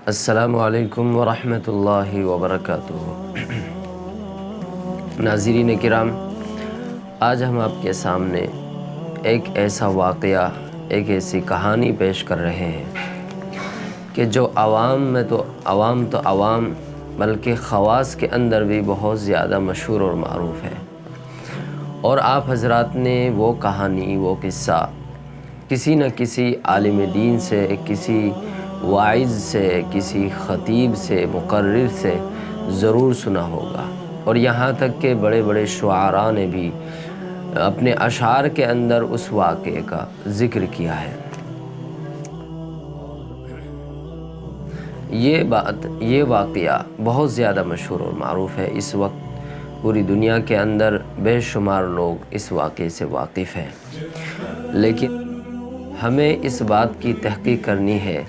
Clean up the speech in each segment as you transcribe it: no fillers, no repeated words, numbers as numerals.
السلام علیکم ورحمۃ اللہ وبرکاتہ۔ ناظرین کرام، آج ہم آپ کے سامنے ایک ایسا واقعہ، ایک ایسی کہانی پیش کر رہے ہیں کہ جو عوام تو عوام بلکہ خواص کے اندر بھی بہت زیادہ مشہور اور معروف ہے، اور آپ حضرات نے وہ کہانی، وہ قصہ کسی نہ کسی عالم دین سے، کسی واعظ سے، کسی خطیب سے، مقرر سے ضرور سنا ہوگا، اور یہاں تک کہ بڑے بڑے شعراء نے بھی اپنے اشعار کے اندر اس واقعے کا ذکر کیا ہے۔ یہ واقعہ بہت زیادہ مشہور اور معروف ہے۔ اس وقت پوری دنیا کے اندر بے شمار لوگ اس واقعے سے واقف ہیں، لیکن ہمیں اس بات کی تحقیق کرنی ہے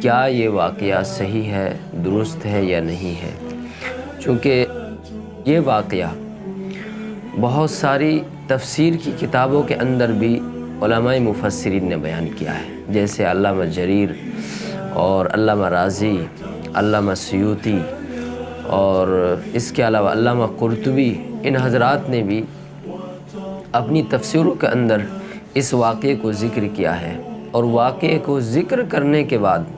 کیا یہ واقعہ صحیح ہے، درست ہے یا نہیں ہے، چونکہ یہ واقعہ بہت ساری تفسیر کی کتابوں کے اندر بھی علماء مفسرین نے بیان کیا ہے، جیسے علامہ جریر اور علامہ رازی، علامہ سیوطی، اور اس کے علاوہ علامہ قرطبی۔ ان حضرات نے بھی اپنی تفسیروں کے اندر اس واقعے کو ذکر کیا ہے، اور واقعے کو ذکر کرنے کے بعد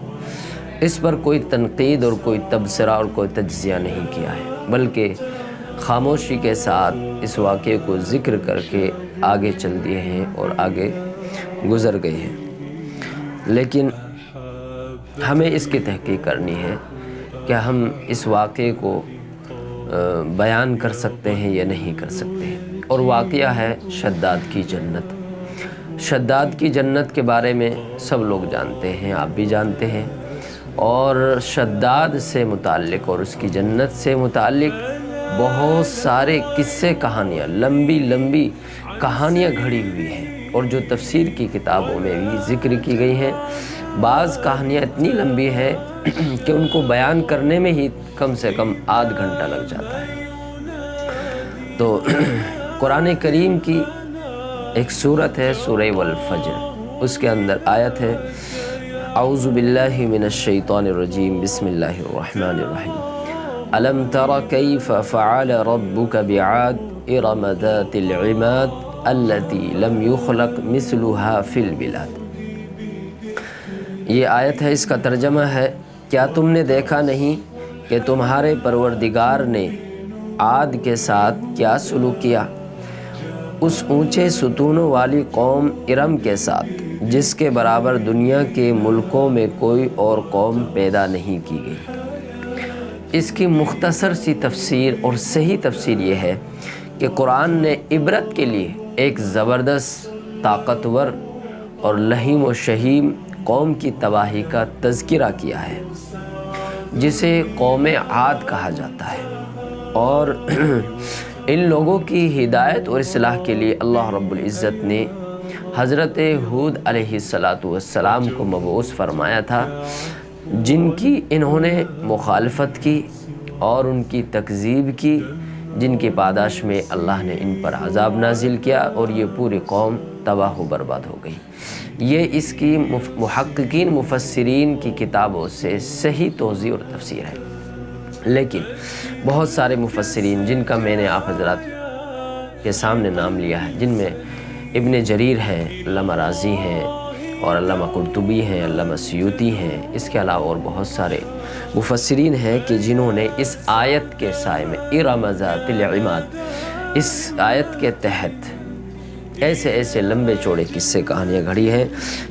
اس پر کوئی تنقید اور کوئی تبصرہ اور کوئی تجزیہ نہیں کیا ہے، بلکہ خاموشی کے ساتھ اس واقعے کو ذکر کر کے آگے چل دیے ہیں اور آگے گزر گئے ہیں۔ لیکن ہمیں اس کی تحقیق کرنی ہے کہ ہم اس واقعے کو بیان کر سکتے ہیں یا نہیں کر سکتے ہیں، اور واقعہ ہے شداد کی جنت۔ شداد کی جنت کے بارے میں سب لوگ جانتے ہیں، آپ بھی جانتے ہیں، اور شداد سے متعلق اور اس کی جنت سے متعلق بہت سارے قصے، کہانیاں، لمبی کہانیاں گھڑی ہوئی ہیں، اور جو تفسیر کی کتابوں میں بھی ذکر کی گئی ہیں۔ بعض کہانیاں اتنی لمبی ہیں کہ ان کو بیان کرنے میں ہی کم سے کم آدھ گھنٹہ لگ جاتا ہے۔ تو قرآن کریم کی ایک سورت ہے سورہ والفجر، اس کے اندر آیت ہے اعوذ باللہ من الشیطان الرجیم، بسم اللہ الرحمن الرحیم، الم تر کیف فعل ربک بعاد ارم ذات العماد التي لم يخلق مثلها فی البلاد۔ یہ آیت ہے، اس کا ترجمہ ہے، کیا تم نے دیکھا نہیں کہ تمہارے پروردگار نے عاد کے ساتھ کیا سلوک کیا، اس اونچے ستونوں والی قوم ارم کے ساتھ جس کے برابر دنیا کے ملکوں میں کوئی اور قوم پیدا نہیں کی گئی۔ اس کی مختصر سی تفسیر اور صحیح تفسیر یہ ہے کہ قرآن نے عبرت کے لیے ایک زبردست، طاقتور اور لہیم و شہیم قوم کی تباہی کا تذکرہ کیا ہے، جسے قوم عاد کہا جاتا ہے، اور ان لوگوں کی ہدایت اور اصلاح کے لیے اللہ رب العزت نے حضرت ہود علیہ السلام کو مبعوث فرمایا تھا، جن کی انہوں نے مخالفت کی اور ان کی تکذیب کی، جن کی پاداش میں اللہ نے ان پر عذاب نازل کیا، اور یہ پوری قوم تباہ و برباد ہو گئی۔ یہ اس کی محققین، مفسرین کی کتابوں سے صحیح توضیح اور تفسیر ہے، لیکن بہت سارے مفسرین جن کا میں نے آپ حضرات کے سامنے نام لیا ہے، جن میں ابن جریر ہیں، علامہ رازی ہیں، اور علامہ قرطبی ہیں، علامہ سیوطی ہیں، اس کے علاوہ اور بہت سارے مفسرین ہیں کہ جنہوں نے اس آیت کے سائے میں ارم ذات العماد، اس آیت کے تحت ایسے لمبے چوڑے قصے، کہانیاں گھڑی ہیں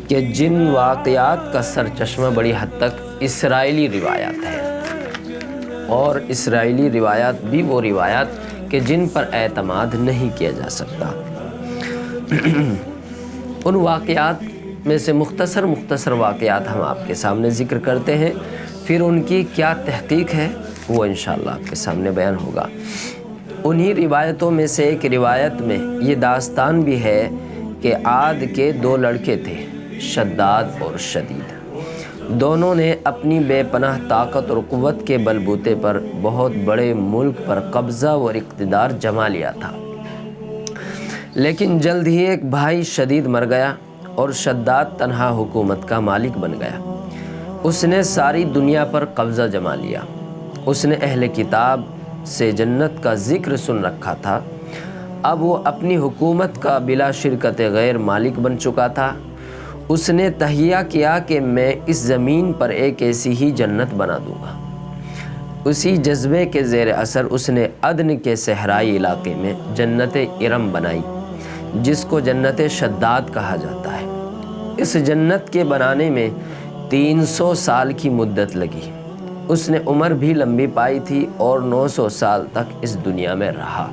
کہ جن واقعات کا سر چشمہ بڑی حد تک اسرائیلی روایات ہیں، اور اسرائیلی روایات بھی وہ روایات کہ جن پر اعتماد نہیں کیا جا سکتا۔ ان واقعات میں سے مختصر واقعات ہم آپ کے سامنے ذکر کرتے ہیں، پھر ان کی کیا تحقیق ہے وہ انشاءاللہ آپ کے سامنے بیان ہوگا۔ انہی روایتوں میں سے ایک روایت میں یہ داستان بھی ہے کہ عاد کے دو لڑکے تھے، شداد اور شدید۔ دونوں نے اپنی بے پناہ طاقت اور قوت کے بلبوتے پر بہت بڑے ملک پر قبضہ اور اقتدار جما لیا تھا، لیکن جلد ہی ایک بھائی شدید مر گیا اور شداد تنہا حکومت کا مالک بن گیا۔ اس نے ساری دنیا پر قبضہ جما لیا۔ اس نے اہل کتاب سے جنت کا ذکر سن رکھا تھا، اب وہ اپنی حکومت کا بلا شرکت غیر مالک بن چکا تھا۔ اس نے تہیہ کیا کہ میں اس زمین پر ایک ایسی ہی جنت بنا دوں گا۔ اسی جذبے کے زیر اثر اس نے عدن کے صحرائی علاقے میں جنت ارم بنائی، جس کو جنت شداد کہا جاتا ہے۔ اس جنت کے بنانے میں 300 سال کی مدت لگی۔ اس نے عمر بھی لمبی پائی تھی اور 900 سال تک اس دنیا میں رہا۔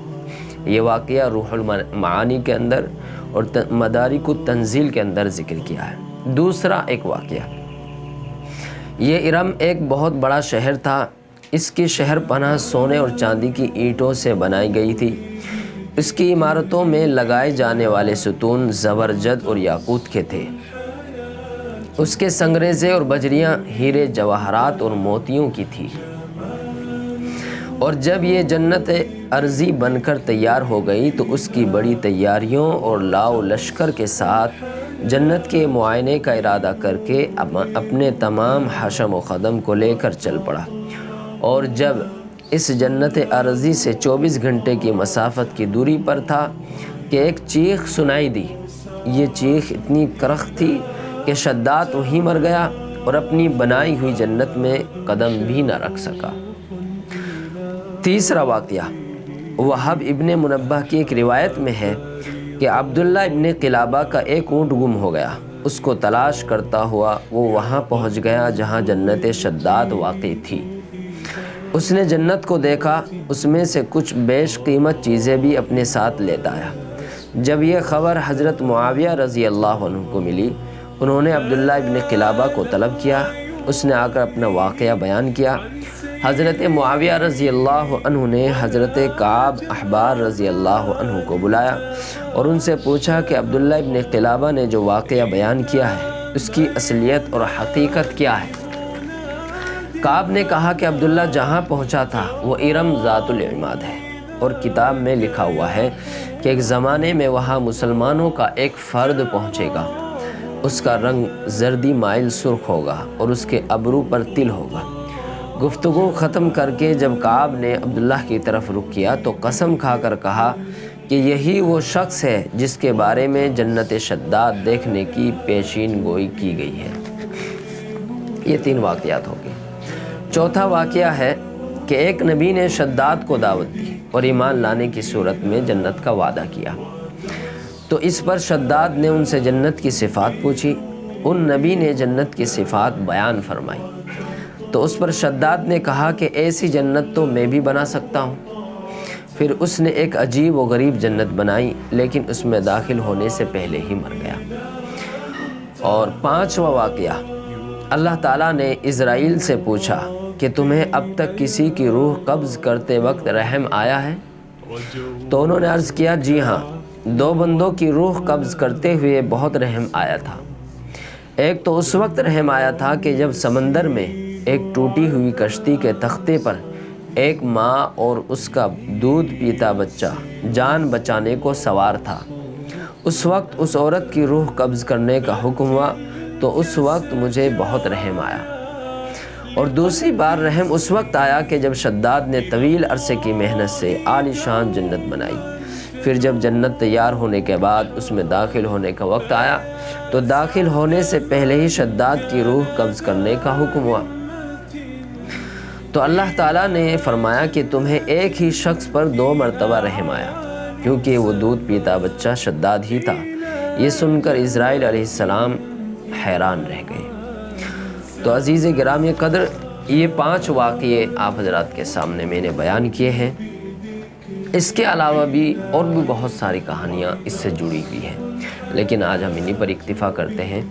یہ واقعہ روح المعانی کے اندر اور مدارک التنزیل کے اندر ذکر کیا ہے۔ دوسرا ایک واقعہ، یہ ارم ایک بہت بڑا شہر تھا۔ اس کی شہر پناہ سونے اور چاندی کی اینٹوں سے بنائی گئی تھی۔ اس کی عمارتوں میں لگائے جانے والے ستون زبرجد اور یاقوت کے تھے۔ اس کے سنگریزے اور بجریاں ہیرے جواہرات اور موتیوں کی تھی۔ اور جب یہ جنت ارضی بن کر تیار ہو گئی تو اس کی بڑی تیاریوں اور لاؤ لشکر کے ساتھ جنت کے معائنے کا ارادہ کر کے اپنے تمام حشم و خدم کو لے کر چل پڑا۔ اور جب اس جنت ارضی سے 24 گھنٹے کی مسافت کی دوری پر تھا کہ ایک چیخ سنائی دی۔ یہ چیخ اتنی کرخ تھی کہ شداد وہیں مر گیا اور اپنی بنائی ہوئی جنت میں قدم بھی نہ رکھ سکا۔ تیسرا واقعہ، وہب ابن منبہ کی ایک روایت میں ہے کہ عبداللہ ابن قلابہ کا ایک اونٹ گم ہو گیا۔ اس کو تلاش کرتا ہوا وہ وہاں پہنچ گیا جہاں جنت شداد واقع تھی۔ اس نے جنت کو دیکھا، اس میں سے کچھ بیش قیمت چیزیں بھی اپنے ساتھ لیتا آیا۔ جب یہ خبر حضرت معاویہ رضی اللہ عنہ کو ملی، انہوں نے عبداللہ ابن قلابہ کو طلب کیا۔ اس نے آ کر اپنا واقعہ بیان کیا۔ حضرت معاویہ رضی اللہ عنہ نے حضرت کعب احبار رضی اللہ عنہ کو بلایا اور ان سے پوچھا کہ عبداللہ ابن قلابہ نے جو واقعہ بیان کیا ہے اس کی اصلیت اور حقیقت کیا ہے؟ کعب نے کہا کہ عبداللہ جہاں پہنچا تھا وہ ارم ذات العماد ہے، اور کتاب میں لکھا ہوا ہے کہ ایک زمانے میں وہاں مسلمانوں کا ایک فرد پہنچے گا۔ اس کا رنگ زردی مائل سرخ ہوگا اور اس کے ابرو پر تل ہوگا۔ گفتگو ختم کر کے جب کعب نے عبداللہ کی طرف رخ کیا تو قسم کھا کر کہا کہ یہی وہ شخص ہے جس کے بارے میں جنت شداد دیکھنے کی پیشین گوئی کی گئی ہے۔ یہ 3 واقعات ہو گئے۔ چوتھا واقعہ ہے کہ ایک نبی نے شداد کو دعوت دی اور ایمان لانے کی صورت میں جنت کا وعدہ کیا۔ تو اس پر شداد نے ان سے جنت کی صفات پوچھی۔ ان نبی نے جنت کی صفات بیان فرمائی تو اس پر شداد نے کہا کہ ایسی جنت تو میں بھی بنا سکتا ہوں۔ پھر اس نے ایک عجیب و غریب جنت بنائی لیکن اس میں داخل ہونے سے پہلے ہی مر گیا۔ اور 5واں واقعہ، اللہ تعالیٰ نے اسرائیل سے پوچھا کہ تمہیں اب تک کسی کی روح قبض کرتے وقت رحم آیا ہے؟ تو انہوں نے عرض کیا جی ہاں، 2 بندوں کی روح قبض کرتے ہوئے بہت رحم آیا تھا۔ ایک تو اس وقت رحم آیا تھا کہ جب سمندر میں ایک ٹوٹی ہوئی کشتی کے تختے پر ایک ماں اور اس کا دودھ پیتا بچہ جان بچانے کو سوار تھا۔ اس وقت اس عورت کی روح قبض کرنے کا حکم ہوا تو اس وقت مجھے بہت رحم آیا۔ اور دوسری بار رحم اس وقت آیا کہ جب شداد نے طویل عرصے کی محنت سے عالی شان جنت بنائی۔ پھر جب جنت تیار ہونے کے بعد اس میں داخل ہونے کا وقت آیا تو داخل ہونے سے پہلے ہی شداد کی روح قبض کرنے کا حکم ہوا۔ تو اللہ تعالیٰ نے فرمایا کہ تمہیں ایک ہی شخص پر 2 مرتبہ رحم آیا، کیونکہ وہ دودھ پیتا بچہ شداد ہی تھا۔ یہ سن کر اسرائیل علیہ السلام حیران رہ گئے۔ تو عزیز گرامی قدر، یہ 5 واقعے آپ حضرات کے سامنے میں نے بیان کیے ہیں۔ اس کے علاوہ بھی اور بھی بہت ساری کہانیاں اس سے جڑی ہوئی ہیں، لیکن آج ہم انہی پر اکتفا کرتے ہیں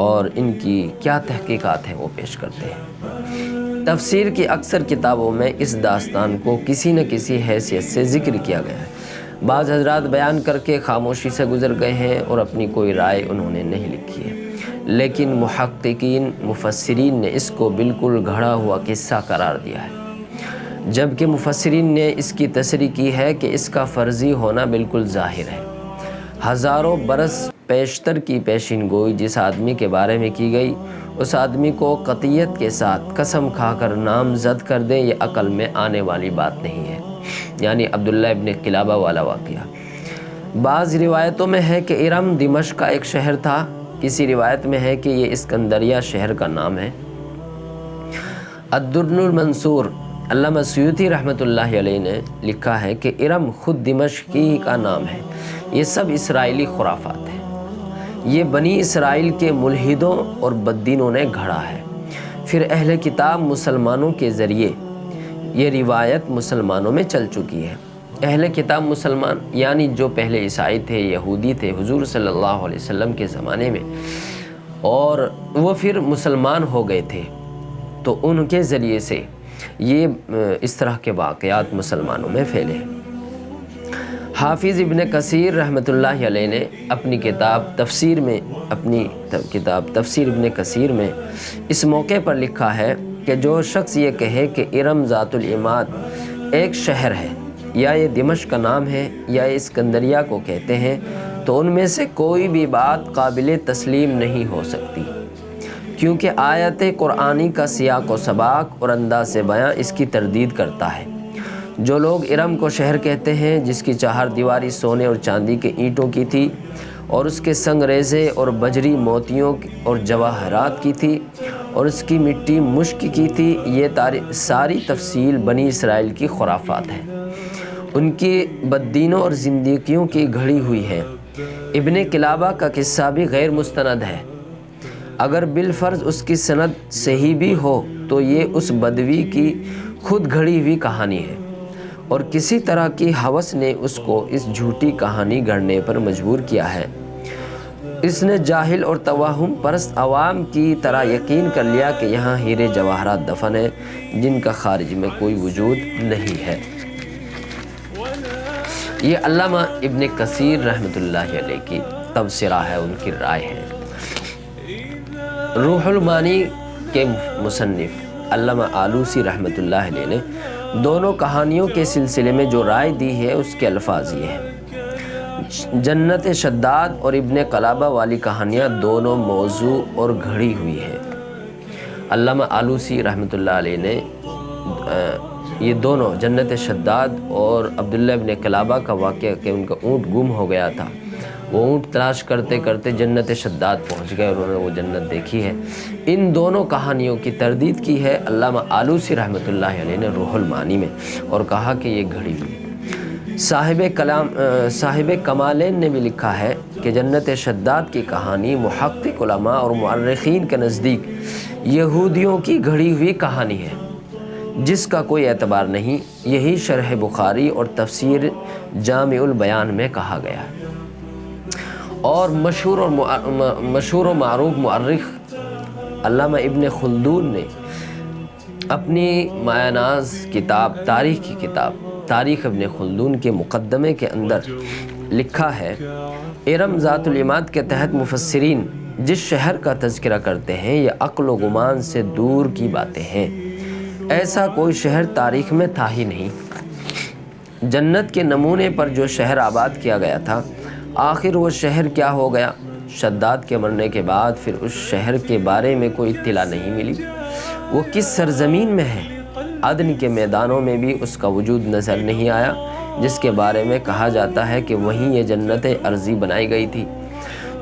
اور ان کی کیا تحقیقات ہیں وہ پیش کرتے ہیں۔ تفسیر کی اکثر کتابوں میں اس داستان کو کسی نہ کسی حیثیت سے ذکر کیا گیا ہے۔ بعض حضرات بیان کر کے خاموشی سے گزر گئے ہیں اور اپنی کوئی رائے انہوں نے نہیں لکھی ہے، لیکن محققین مفسرین نے اس کو بالکل گھڑا ہوا قصہ قرار دیا ہے، جبکہ مفسرین نے اس کی تصریح کی ہے کہ اس کا فرضی ہونا بالکل ظاہر ہے۔ ہزاروں برس پیشتر کی پیشین گوئی جس آدمی کے بارے میں کی گئی اس آدمی کو قطعیت کے ساتھ قسم کھا کر نامزد کر دیں، یہ عقل میں آنے والی بات نہیں ہے۔ یعنی عبداللہ ابن قلابہ والا واقعہ۔ بعض روایتوں میں ہے کہ ارم دمشق کا ایک شہر تھا، کسی روایت میں ہے کہ یہ اسکندریہ شہر کا نام ہے۔ الدر المنصور علامہ سیوطی رحمۃ اللہ علیہ نے لکھا ہے کہ ارم خود دمشق ہی کا نام ہے۔ یہ سب اسرائیلی خرافات ہیں، یہ بنی اسرائیل کے ملحدوں اور بددینوں نے گھڑا ہے۔ پھر اہل کتاب مسلمانوں کے ذریعے یہ روایت مسلمانوں میں چل چکی ہے۔ اہل کتاب مسلمان یعنی جو پہلے عیسائی تھے، یہودی تھے حضور صلی اللہ علیہ وسلم کے زمانے میں، اور وہ پھر مسلمان ہو گئے تھے، تو ان کے ذریعے سے یہ اس طرح کے واقعات مسلمانوں میں پھیلے۔ حافظ ابن کثیر رحمۃ اللہ علیہ نے اپنی کتاب تفسیر ابن کثیر میں اس موقع پر لکھا ہے کہ جو شخص یہ کہے کہ ارم ذات العماد ایک شہر ہے، یا یہ دمشق کا نام ہے، یا یہ اسکندریہ کو کہتے ہیں، تو ان میں سے کوئی بھی بات قابل تسلیم نہیں ہو سکتی، کیونکہ آیت قرآنی کا سیاق و سباق اور انداز بیاں اس کی تردید کرتا ہے۔ جو لوگ ارم کو شہر کہتے ہیں، جس کی چہار دیواری سونے اور چاندی کے اینٹوں کی تھی، اور اس کے سنگ ریزے اور بجری موتیوں اور جواہرات کی تھی، اور اس کی مٹی مشک کی تھی، یہ ساری تفصیل بنی اسرائیل کی خرافات ہیں، ان کی بددینوں اور زندگیوں کی گھڑی ہوئی ہے۔ ابن قلابہ کا قصہ بھی غیر مستند ہے، اگر بالفرض اس کی سند صحیح بھی ہو تو یہ اس بدوی کی خود گھڑی ہوئی کہانی ہے، اور کسی طرح کی ہوس نے اس کو اس جھوٹی کہانی گھڑنے پر مجبور کیا ہے۔ اس نے جاہل اور توہم پرست عوام کی طرح یقین کر لیا کہ یہاں ہیرے جواہرات دفن ہیں جن کا خارج میں کوئی وجود نہیں ہے۔ یہ علامہ ابن کثیر رحمۃ اللہ علیہ کی تبصرہ ہے، ان کی رائے ہے۔ روح المعانی کے مصنف علامہ آلوسی رحمۃ اللہ علیہ نے دونوں کہانیوں کے سلسلے میں جو رائے دی ہے اس کے الفاظ یہ ہیں: جنت شداد اور ابن قلابہ والی کہانیاں دونوں موضوع اور گھڑی ہوئی ہیں۔ علامہ آلوسی رحمۃ اللہ علیہ نے یہ دونوں جنت شداد اور عبداللہ ابن قلابہ کا واقعہ کہ ان کا اونٹ گم ہو گیا تھا، وہ اونٹ تلاش کرتے کرتے جنت شداد پہنچ گئے اور انہوں نے وہ جنت دیکھی ہے، ان دونوں کہانیوں کی تردید کی ہے علامہ آلوسی رحمۃ اللہ علیہ نے روح المعانی میں، اور کہا کہ یہ گھڑی ہوئی ہے۔ صاحب کمالین نے بھی لکھا ہے کہ جنت شداد کی کہانی محقق علماء اور مؤرخین کے نزدیک یہودیوں کی گھڑی ہوئی کہانی ہے جس کا کوئی اعتبار نہیں، یہی شرح بخاری اور تفسیر جامع البیان میں کہا گیا ہے۔ اور مشہور و معروف مؤرخ علامہ ابن خلدون نے اپنی مایہ ناز کتاب تاریخ ابن خلدون کے مقدمے کے اندر لکھا ہے، ارم ذات العماد کے تحت مفسرین جس شہر کا تذکرہ کرتے ہیں یہ عقل و گمان سے دور کی باتیں ہیں، ایسا کوئی شہر تاریخ میں تھا ہی نہیں۔ جنت کے نمونے پر جو شہر آباد کیا گیا تھا، آخر وہ شہر کیا ہو گیا؟ شداد کے مرنے کے بعد پھر اس شہر کے بارے میں کوئی اطلاع نہیں ملی، وہ کس سرزمین میں ہے؟ عدن کے میدانوں میں بھی اس کا وجود نظر نہیں آیا، جس کے بارے میں کہا جاتا ہے کہ وہیں یہ جنت ارضی بنائی گئی تھی۔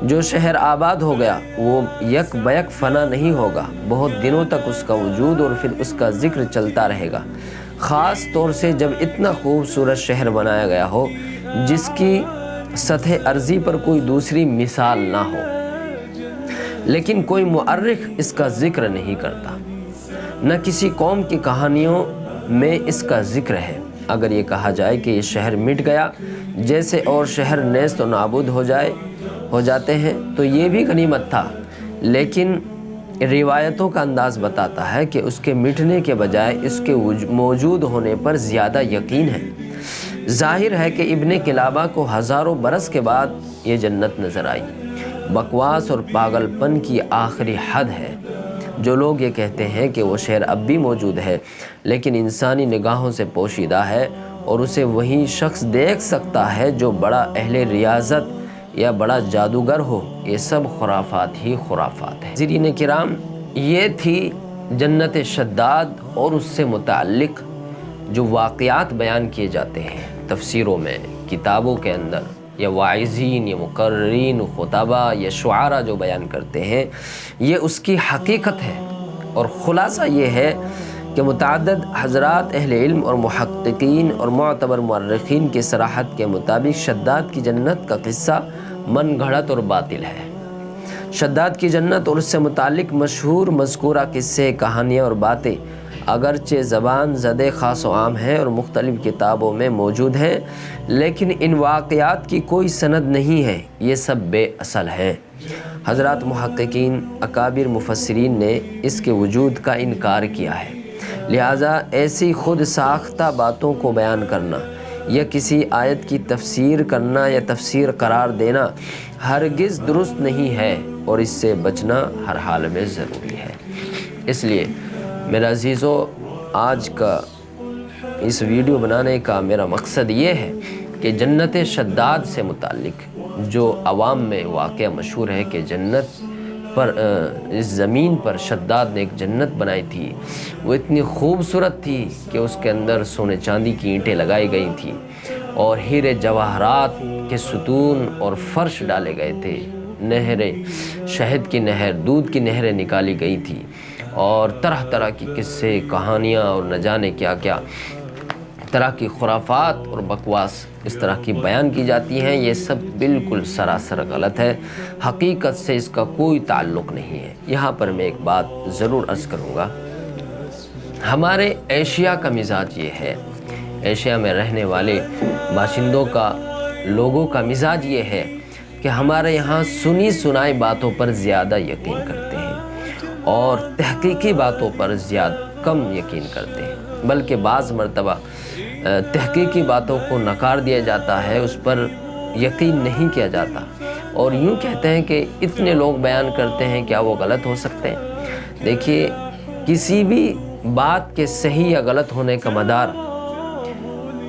جو شہر آباد ہو گیا وہ یک بیک فنا نہیں ہوگا، بہت دنوں تک اس کا وجود اور پھر اس کا ذکر چلتا رہے گا، خاص طور سے جب اتنا خوبصورت شہر بنایا گیا ہو جس کی سطح ارضی پر کوئی دوسری مثال نہ ہو، لیکن کوئی مؤرخ اس کا ذکر نہیں کرتا، نہ کسی قوم کی کہانیوں میں اس کا ذکر ہے۔ اگر یہ کہا جائے کہ یہ شہر مٹ گیا جیسے اور شہر نیست و نابود ہو جاتے ہیں تو یہ بھی غنیمت تھا، لیکن روایتوں کا انداز بتاتا ہے کہ اس کے مٹنے کے بجائے اس کے موجود ہونے پر زیادہ یقین ہے۔ ظاہر ہے کہ ابن قلابہ کو ہزاروں برس کے بعد یہ جنت نظر آئی۔ بکواس اور پاگل پن کی آخری حد ہے جو لوگ یہ کہتے ہیں کہ وہ شہر اب بھی موجود ہے لیکن انسانی نگاہوں سے پوشیدہ ہے اور اسے وہی شخص دیکھ سکتا ہے جو بڑا اہل ریاضت یا بڑا جادوگر ہو۔ یہ سب خرافات ہی خرافات ہیں۔ حاضرین کرام، یہ تھی جنت شداد اور اس سے متعلق جو واقعات بیان کیے جاتے ہیں تفسیروں میں، کتابوں کے اندر، یا واعظین یا مقررین خطبہ یا شعراء جو بیان کرتے ہیں، یہ اس کی حقیقت ہے۔ اور خلاصہ یہ ہے کہ متعدد حضرات اہل علم اور محققین اور معتبر مورخین کی صراحت کے مطابق شداد کی جنت کا قصہ من گھڑت اور باطل ہے۔ شداد کی جنت اور اس سے متعلق مشہور مذکورہ قصے، کہانیاں اور باتیں اگرچہ زبان زدے خاص و عام ہیں اور مختلف کتابوں میں موجود ہیں، لیکن ان واقعات کی کوئی سند نہیں ہے، یہ سب بے اصل ہیں۔ حضرات محققین، اکابر مفسرین نے اس کے وجود کا انکار کیا ہے، لہٰذا ایسی خود ساختہ باتوں کو بیان کرنا یا کسی آیت کی تفسیر کرنا یا تفسیر قرار دینا ہرگز درست نہیں ہے، اور اس سے بچنا ہر حال میں ضروری ہے۔ اس لیے میرا عزیزو، آج کا اس ویڈیو بنانے کا میرا مقصد یہ ہے کہ جنت شداد سے متعلق جو عوام میں واقعہ مشہور ہے کہ جنت پر اس زمین پر شداد نے ایک جنت بنائی تھی، وہ اتنی خوبصورت تھی کہ اس کے اندر سونے چاندی کی اینٹیں لگائی گئی تھیں اور ہیرے جواہرات کے ستون اور فرش ڈالے گئے تھے، نہریں، شہد کی نہر، دودھ کی نہریں نکالی گئی تھی، اور طرح طرح کی قصے، کہانیاں اور نہ جانے کیا کیا طرح کی خرافات اور بکواس اس طرح کی بیان کی جاتی ہیں۔ یہ سب بالکل سراسر غلط ہے، حقیقت سے اس کا کوئی تعلق نہیں ہے۔ یہاں پر میں ایک بات ضرور عرض کروں گا، ہمارے ایشیا کا مزاج یہ ہے، ایشیا میں رہنے والے باشندوں کا، لوگوں کا مزاج یہ ہے کہ ہمارے یہاں سنی سنائی باتوں پر زیادہ یقین کرتے ہیں اور تحقیقی باتوں پر کم یقین کرتے ہیں، بلکہ بعض مرتبہ تحقیقی باتوں کو نکار دیا جاتا ہے، اس پر یقین نہیں کیا جاتا، اور یوں کہتے ہیں کہ اتنے لوگ بیان کرتے ہیں، کیا وہ غلط ہو سکتے ہیں؟ دیکھیے، کسی بھی بات کے صحیح یا غلط ہونے کا مدار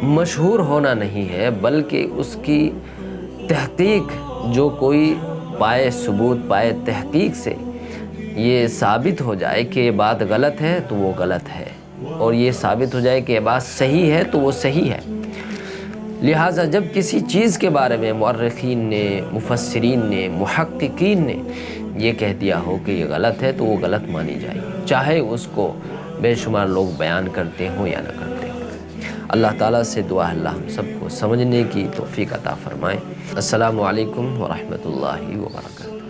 مشہور ہونا نہیں ہے، بلکہ اس کی تحقیق، جو کوئی پائے ثبوت، پائے تحقیق سے یہ ثابت ہو جائے کہ یہ بات غلط ہے تو وہ غلط ہے، اور یہ ثابت ہو جائے کہ یہ بات صحیح ہے تو وہ صحیح ہے۔ لہٰذا جب کسی چیز کے بارے میں مورخین نے، مفسرین نے، محققین نے یہ کہہ دیا ہو کہ یہ غلط ہے تو وہ غلط مانی جائے، چاہے اس کو بے شمار لوگ بیان کرتے ہوں یا نہ کرتے ہوں۔ اللہ تعالیٰ سے دعا ہے اللہ ہم سب کو سمجھنے کی توفیق عطا فرمائے۔ السلام علیکم ورحمۃ اللہ وبرکاتہ۔